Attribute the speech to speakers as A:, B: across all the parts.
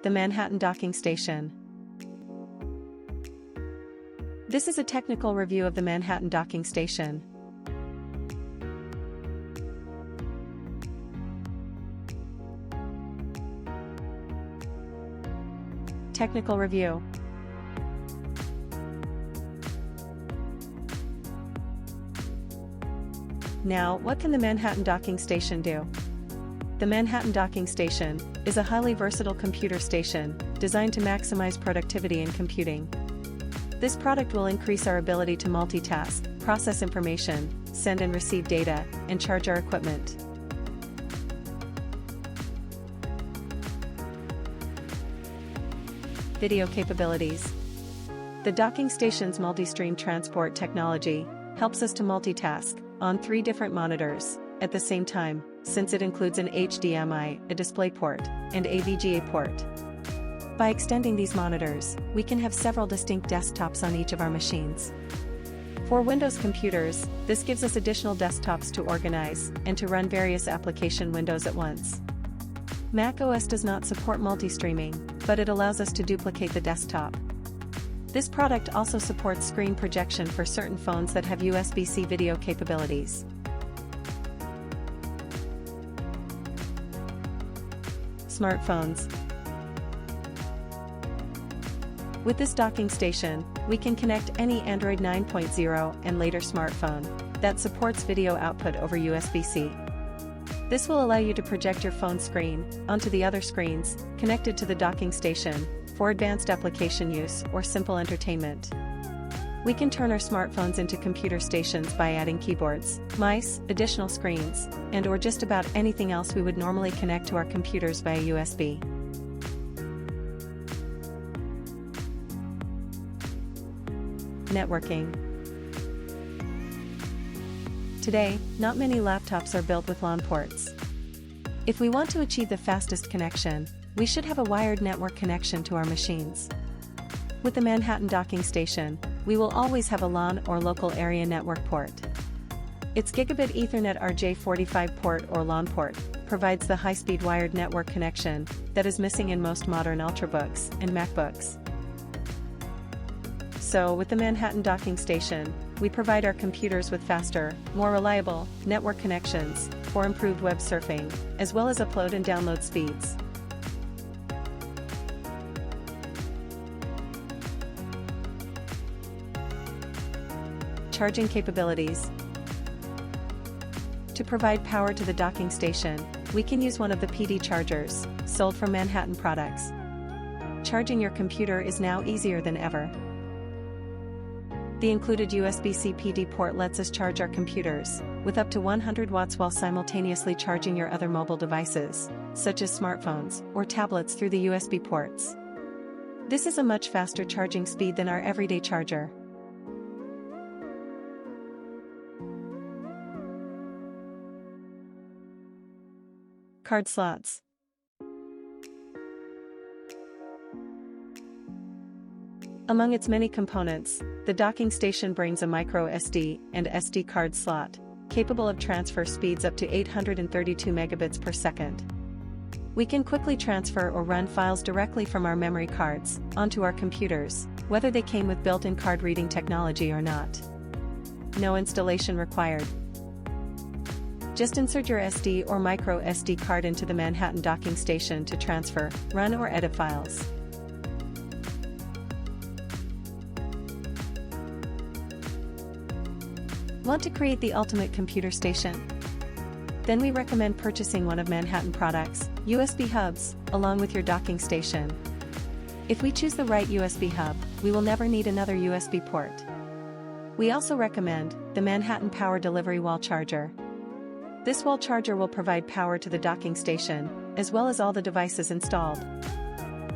A: The Manhattan Docking Station. This is a technical review of the Manhattan Docking Station. Technical review. Now, what can the Manhattan Docking Station do? The Manhattan Docking Station is a highly versatile computer station designed to maximize productivity in computing. This product will increase our ability to multitask, process information, send and receive data, and charge our equipment. Video capabilities. The docking station's multi-stream transport technology helps us to multitask on 3 different monitors at the same time, since it includes an HDMI, a DisplayPort, and a VGA port. By extending these monitors, we can have several distinct desktops on each of our machines. For Windows computers, this gives us additional desktops to organize and to run various application windows at once. Mac OS does not support multi-streaming, but it allows us to duplicate the desktop. This product also supports screen projection for certain phones that have USB-C video capabilities. Smartphones. With this docking station, we can connect any Android 9.0 and later smartphone that supports video output over USB-C. This will allow you to project your phone screen onto the other screens connected to the docking station for advanced application use or simple entertainment. We can turn our smartphones into computer stations by adding keyboards, mice, additional screens, and/or just about anything else we would normally connect to our computers via USB. Networking. Today, not many laptops are built with LAN ports. If we want to achieve the fastest connection, we should have a wired network connection to our machines. With the Manhattan Docking Station, we will always have a LAN or local area network port. Its Gigabit Ethernet RJ45 port or LAN port provides the high-speed wired network connection that is missing in most modern Ultrabooks and MacBooks. So, with the Manhattan Docking Station, we provide our computers with faster, more reliable network connections for improved web surfing, as well as upload and download speeds. Charging capabilities. To provide power to the docking station, we can use one of the PD chargers sold from Manhattan Products. Charging your computer is now easier than ever. The included USB-C PD port lets us charge our computers with up to 100 watts while simultaneously charging your other mobile devices, such as smartphones or tablets through the USB ports. This is a much faster charging speed than our everyday charger. Card slots. Among its many components, the docking station brings a micro SD and SD card slot, capable of transfer speeds up to 832 megabits per second. We can quickly transfer or run files directly from our memory cards onto our computers, whether they came with built-in card reading technology or not. No installation required. Just insert your SD or micro SD card into the Manhattan Docking Station to transfer, run or edit files. Want to create the ultimate computer station? Then we recommend purchasing one of Manhattan Products' USB hubs, along with your docking station. If we choose the right USB hub, we will never need another USB port. We also recommend the Manhattan Power Delivery Wall Charger. This wall charger will provide power to the docking station, as well as all the devices installed.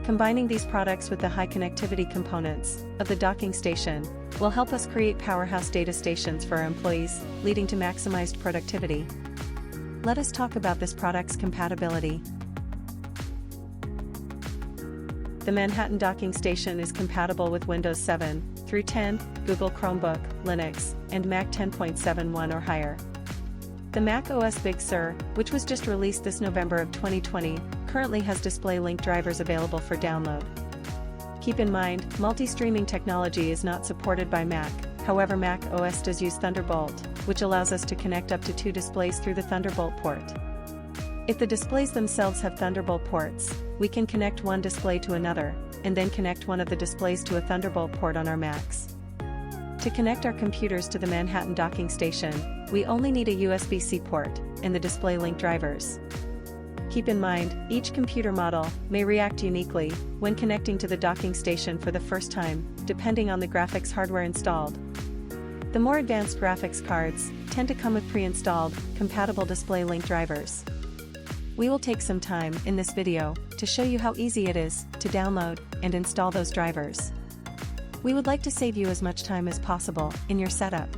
A: Combining these products with the high connectivity components of the docking station will help us create powerhouse data stations for our employees, leading to maximized productivity. Let us talk about this product's compatibility. The Manhattan Docking Station is compatible with Windows 7 through 10, Google Chromebook, Linux, and Mac 10.71 or higher. The Mac OS Big Sur, which was just released this November of 2020, currently has display link drivers available for download. Keep in mind, multi-streaming technology is not supported by Mac, however Mac OS does use Thunderbolt, which allows us to connect up to 2 displays through the Thunderbolt port. If the displays themselves have Thunderbolt ports, we can connect one display to another, and then connect one of the displays to a Thunderbolt port on our Macs. To connect our computers to the Manhattan docking station, we only need a USB-C port and the display link drivers. Keep in mind, each computer model may react uniquely when connecting to the docking station for the first time, depending on the graphics hardware installed. The more advanced graphics cards tend to come with pre-installed, compatible display link drivers. We will take some time in this video to show you how easy it is to download and install those drivers. We would like to save you as much time as possible in your setup.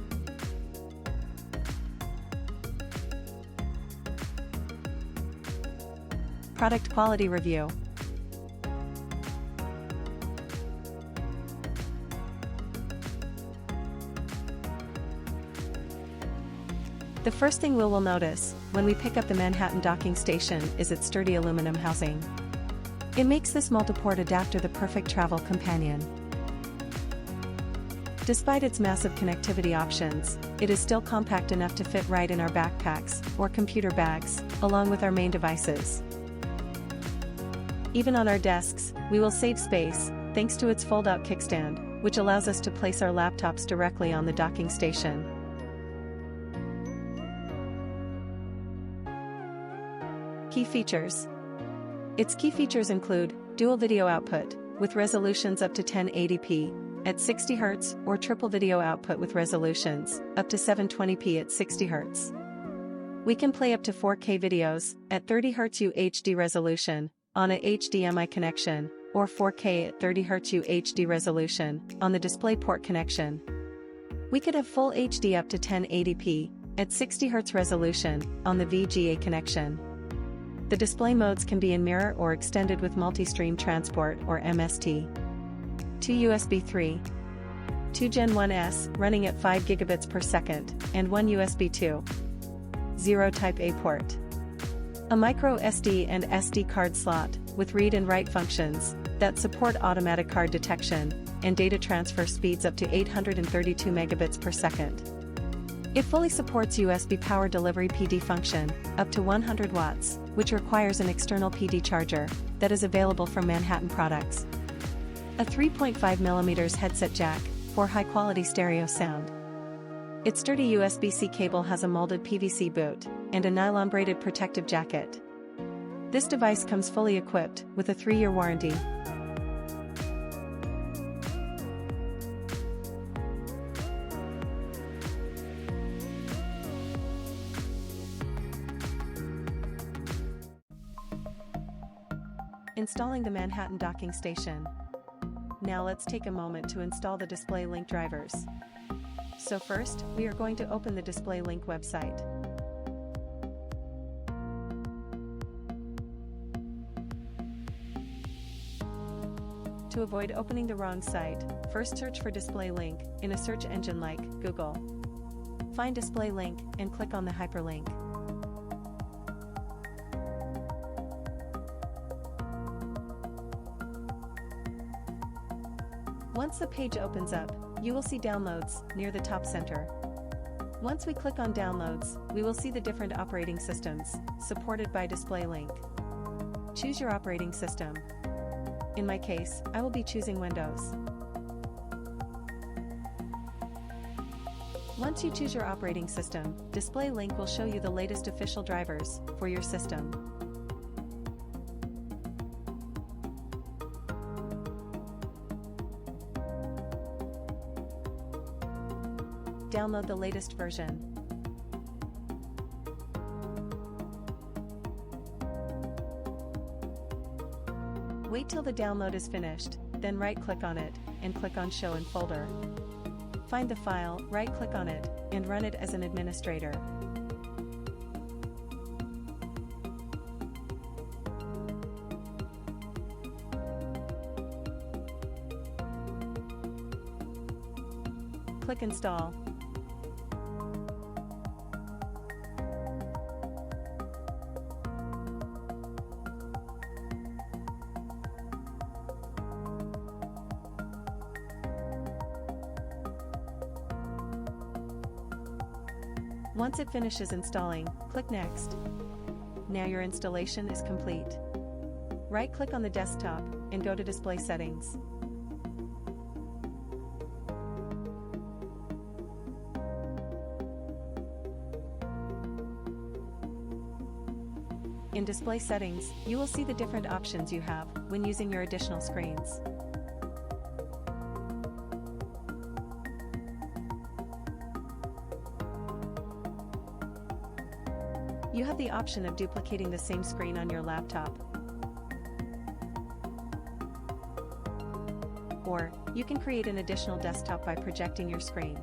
A: Product quality review. The first thing we will notice when we pick up the Manhattan docking station is its sturdy aluminum housing. It makes this multiport adapter the perfect travel companion. Despite its massive connectivity options, it is still compact enough to fit right in our backpacks or computer bags, along with our main devices. Even on our desks, we will save space, thanks to its fold-out kickstand, which allows us to place our laptops directly on the docking station. Key features. Its key features include dual video output, with resolutions up to 1080p at 60 Hz or triple video output with resolutions up to 720p at 60 Hz. We can play up to 4K videos at 30 Hz UHD resolution on a HDMI connection, or 4K at 30 Hz UHD resolution on the DisplayPort connection. We could have full HD up to 1080p at 60 Hz resolution on the VGA connection. The display modes can be in mirror or extended with multi-stream transport or MST. 2 USB 3. 2 Gen 1S running at 5 gigabits per second, and 1 USB 2.0 Type A port. A micro SD and SD card slot, with read and write functions that support automatic card detection, and data transfer speeds up to 832 megabits per second. It fully supports USB power delivery PD function, up to 100 watts, which requires an external PD charger, that is available from Manhattan products. A 3.5mm headset jack, for high-quality stereo sound. Its sturdy USB-C cable has a molded PVC boot, and a nylon-braided protective jacket. This device comes fully equipped with a 3-year warranty. Installing the Manhattan docking station. Now let's take a moment to install the display link drivers. So first, we are going to open the display link website. To avoid opening the wrong site, first search for display link in a search engine like Google. Find display link and click on the hyperlink. Once the page opens up, you will see Downloads near the top center. Once we click on Downloads, we will see the different operating systems supported by Display Link. Choose your operating system. In my case, I will be choosing Windows. Once you choose your operating system, Display Link will show you the latest official drivers for your system. Download the latest version. Wait till the download is finished, then right-click on it, and click on Show in Folder. Find the file, right-click on it, and run it as an administrator. Click Install. Once it finishes installing, click Next. Now your installation is complete. Right-click on the desktop and go to Display Settings. In Display Settings, you will see the different options you have when using your additional screens. You have the option of duplicating the same screen on your laptop. Or, you can create an additional desktop by projecting your screen.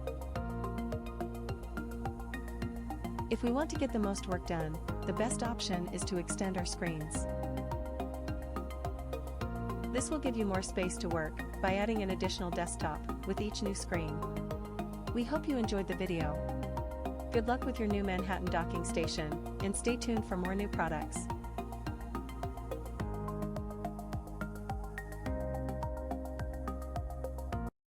A: If we want to get the most work done, the best option is to extend our screens. This will give you more space to work by adding an additional desktop with each new screen. We hope you enjoyed the video. Good luck with your new Manhattan docking station, and stay tuned for more new products.